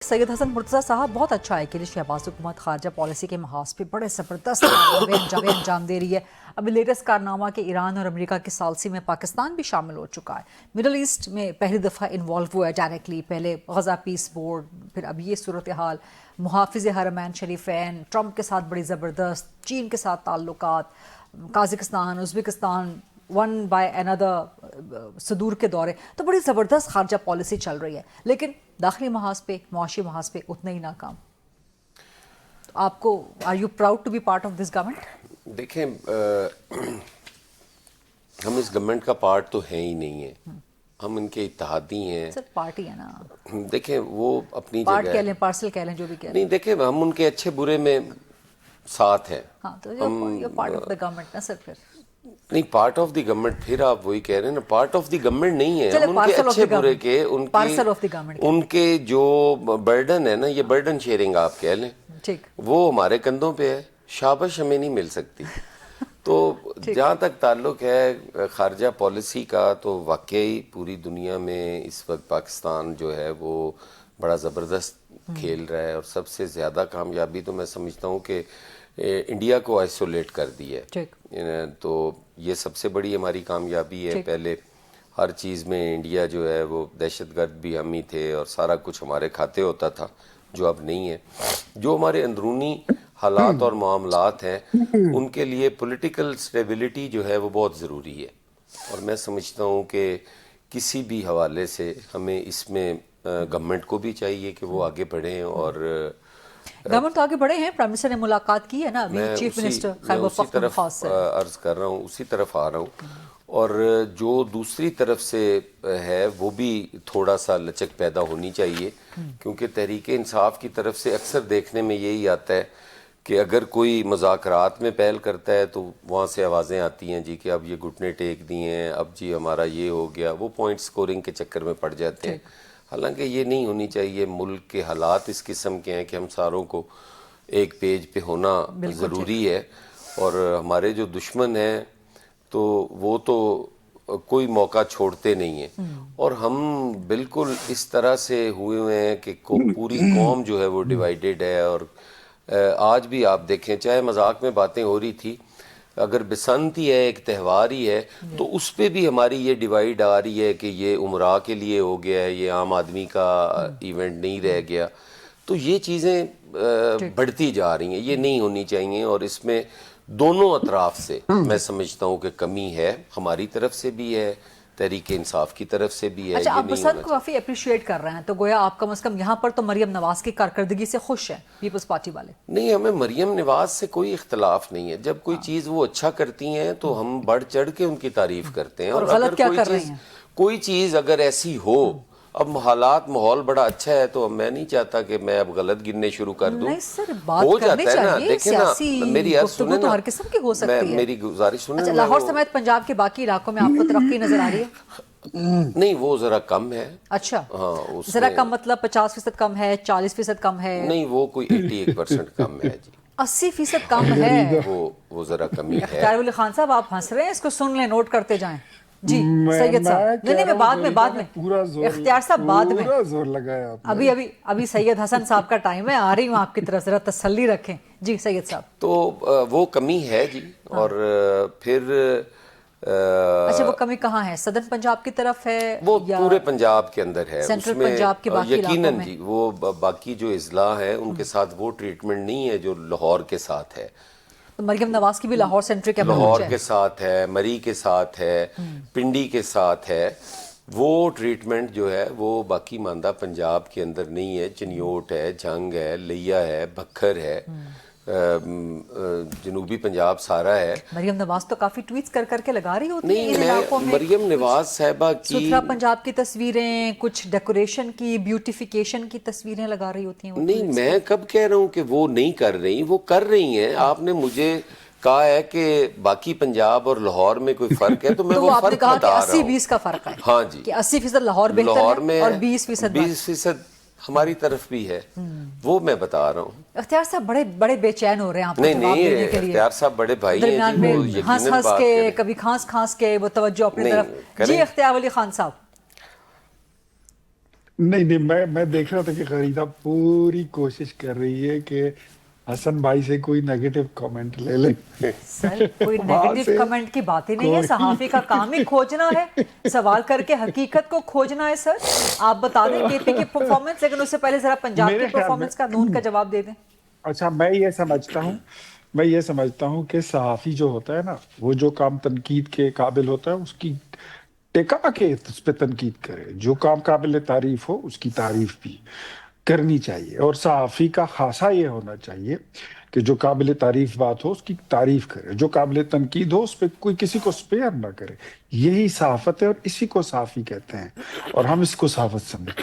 सैयद हसन मुर्तज़ा साहब बहुत अच्छा है कि शहबाज हुकूमत खारजा पॉलिसी के महाज पे बड़े ज़बरदस्त कारनामे अंजाम दे रही है। अभी लेटेस्ट कारनामा कि ईरान और अमेरिका की सालसी में पाकिस्तान भी शामिल हो चुका है। मिडल ईस्ट में पहली दफ़ा इन्वॉल्व हुआ है डायरेक्टली, पहले गज़ा पीस बोर्ड, फिर अब ये सूरत हाल, मुहाफ़िज़ हरमैन शरीफैन, ट्रंप के साथ बड़ी ज़बरदस्त, चीन के साथ ताल्लुकात, काज़ाकिस्तान, उज़्बेकिस्तान, वन बाय अनदर सदूर के दौरे, तो बड़ी ज़बरदस्त खारजा पॉलिसी चल रही है, लेकिन दाखिली महाज पे, मुआशी महाज पे उतना ही नाकाम। तो आपको, are you proud to be part of this government? देखें, हम इस गवर्नमेंट का पार्ट तो है ही नहीं है, हम इनके इत्तेहादी हैं। सिर्फ पार्टी है ना। देखें, वो अपनी पार्ट जगह कह लें, पार्सल कह लें, जो भी कह लें। नहीं, देखें, हम उनके अच्छे बुरे में साथ हैं। हाँ, तो you're part of the government ना सर। फिर नहीं, पार्ट ऑफ द गवर्नमेंट, फिर आप वही कह रहे हैं ना, पार्ट ऑफ द गवर्नमेंट नहीं है। हम उनके अच्छे बुरे के, उनके जो बर्डन है ना, ये बर्डन शेयरिंग आप कह लें, ठीक, वो हमारे कंधों पे है, शाबाश हमें नहीं मिल सकती। तो जहाँ तक ताल्लुक है खारजा पॉलिसी का, तो वाकई पूरी दुनिया में इस वक्त पाकिस्तान जो है वो बड़ा ज़बरदस्त खेल रहा है, और सबसे ज़्यादा कामयाबी तो मैं समझता हूँ कि इंडिया को आइसोलेट कर दी है। तो ये सबसे बड़ी हमारी कामयाबी है। पहले हर चीज़ में इंडिया जो है वो दहशतगर्द भी हम ही थे, और सारा कुछ हमारे खाते होता था, जो अब नहीं है। जो हमारे अंदरूनी हालात और मामलात हैं, उनके लिए पॉलिटिकल स्टेबिलिटी जो है वो बहुत ज़रूरी है, और मैं समझता हूँ कि किसी भी हवाले से हमें इसमें गवर्नमेंट को भी चाहिए कि वो आगे बढ़ें। और गवर्नमेंट तो आगे बढ़े हैं, प्राइम मिनिस्टर ने मुलाकात की है ना अभी चीफ मिनिस्टर खैबर पख्तूनख्वा से। अर्ज कर रहा हूँ, उसी तरफ आ रहा हूँ। और जो दूसरी तरफ से है वो भी थोड़ा सा लचक पैदा होनी चाहिए, क्योंकि तहरीक इंसाफ की तरफ से अक्सर देखने में यही आता है कि अगर कोई मुज़ाकरात में पहल करता है तो वहाँ से आवाज़ें आती हैं जी कि अब ये घुटने टेक दिए हैं, अब जी हमारा ये हो गया, वो पॉइंट स्कोरिंग के चक्कर में पड़ जाते हैं। हालांकि ये नहीं होनी चाहिए। मुल्क के हालात इस किस्म के हैं कि हम सारों को एक पेज पे होना ज़रूरी है, और हमारे जो दुश्मन हैं तो वो तो कोई मौका छोड़ते नहीं हैं, और हम बिल्कुल इस तरह से हुए हैं कि पूरी कौम जो है वो डिवाइडेड है। और आज भी आप देखें, चाहे मजाक में बातें हो रही थी, अगर बसंत ही है, एक त्यौहार ही है, तो उस पे भी हमारी ये डिवाइड आ रही है कि ये उमरा के लिए हो गया है, ये आम आदमी का इवेंट नहीं रह गया। तो ये चीज़ें बढ़ती जा रही हैं, ये नहीं होनी चाहिए, और इसमें दोनों अतराफ से मैं समझता हूँ कि कमी है, हमारी तरफ से भी है, तहरीक इंसाफ की तरफ से भी है। अच्छा, आप बसंत को काफी अप्रिशिएट कर रहे हैं, तो गोया आप कम से कम यहाँ पर तो मरियम नवाज की कारकर्दगी से खुश हैं पीपल्स पार्टी वाले? नहीं, हमें मरियम नवाज से कोई इख्तलाफ नहीं है। जब कोई चीज़ वो अच्छा करती हैं तो हम बढ़ चढ़ के उनकी तारीफ करते हैं। और गलत क्या कर रही हैं? कोई चीज़ अगर ऐसी हो, अब हालात माहौल बड़ा अच्छा है, तो मैं नहीं चाहता कि मैं अब गलत गिनने शुरू कर दूं। नहीं सर, बात हो करनी जाता है ना, चाहिए, देखें ना, मेरी यार सुने ना, हर किस्म की हो सकती है। मेरी गुजारिश सुने। अच्छा, लाहौर समेत पंजाब के बाकी इलाकों में आपको तरक्की नजर आ रही है? नहीं, वो जरा कम है। अच्छा, हाँ, जरा कम मतलब 50% कम है, 40% कम है? नहीं, वो कोई 81% कम है जी। 80% कम है? वो जरा कमी है। इख्तियार अली खान साहब, आप हंस रहे हैं, इसको सुन लें, नोट करते जाएं जी। सैयद साहब, नहीं, मैं बाद में पूरा जोर, इख्तियार साहब बाद में, पूरा जोर लगाया आपने। अभी सैयद हसन साहब का टाइम है, आ रही हूँ आपकी तरफ, जरा तसल्ली रखें जी सैयद साहब। तो वो कमी है जी। और फिर अच्छा, वो कमी कहाँ है? सदर्न पंजाब की तरफ है? वो पूरे पंजाब के अंदर है। सेंट्रल पंजाब के बाकी यकीनन जी, वो बाकी जो इजला है उनके साथ वो ट्रीटमेंट नहीं है जो लाहौर के साथ है। तो मरियम नवाज की भी लाहौर सेंट्रिक लाहौर के साथ है, मरी के साथ है, पिंडी के साथ है। वो ट्रीटमेंट जो है वो बाकी मानदा पंजाब के अंदर नहीं है। चिन्योट है, जंग है, लिया है, बखर है, जनूबी पंजाब सारा है। मरियम नवाज तो काफी ट्वीट्स कर करके लगा रही होती नहीं, मैं मरियम नवाज साहिबा की सुथरा पंजाब की तस्वीरें, कुछ डेकोरेशन की, ब्यूटिफिकेशन की तस्वीरें लगा रही होती हैं। नहीं, मैं कब कह रहा हूँ कि वो नहीं कर रही, वो कर रही हैं। आपने मुझे कहा है कि बाकी पंजाब और लाहौर में कोई फर्क है, तो मैं वो फर्क बता रहा हूँ। 80-20 का फर्क है। हाँ जी, कि 80% लाहौर बेहतर है और 20% हमारी तरफ भी है, वो मैं बता रहा हूँ। इख्तियार साहब बड़े बड़े बेचैन हो रहे हैं आपको जवाब देने के लिए। इख्तियार साहब बड़े भाई हैं जी, वो यकीनन हंस हंस के, कभी खांस खांस के वो तवज्जो अपनी तरफ। जी इख्तियार अली खान साहब, نہیں نہیں، میں دیکھ رہا تھا کہ غریدہ پوری کوشش کر رہی ہے کہ حسن بھائی سے کوئی نیگیٹو کامنٹ لے لیں سر کوئی وہاں نیگیٹو سے کمنٹ کی بات ہی نہیں ہے، کوئی صحافی کا کام ہی کھوجنا ہے، سوال کر کے حقیقت کو کھوجنا ہے سر۔ آپ بتا دیں کے پی کی پرفارمنس، لیکن اس سے پہلے ذرا پنجاب کی میرے خیال میں، پرفارمنس کا نون کا جواب دے دیں۔ اچھا میں یہ سمجھتا ہوں کہ صحافی جو ہوتا ہے نا، وہ جو کام تنقید کے قابل ہوتا ہے اس کی ٹکا کے اس پہ تنقید کرے، جو کام قابل تعریف ہو اس کی تعریف بھی کرنی چاہیے، اور صحافی کا خاصہ یہ ہونا چاہیے کہ جو قابل تعریف بات ہو اس کی تعریف کرے، جو قابل تنقید ہو اس پہ کوئی کسی کو سپیئر نہ کرے۔ یہی صحافت ہے اور اسی کو صحافی کہتے ہیں، اور ہم اس کو صحافت سمجھتے ہیں۔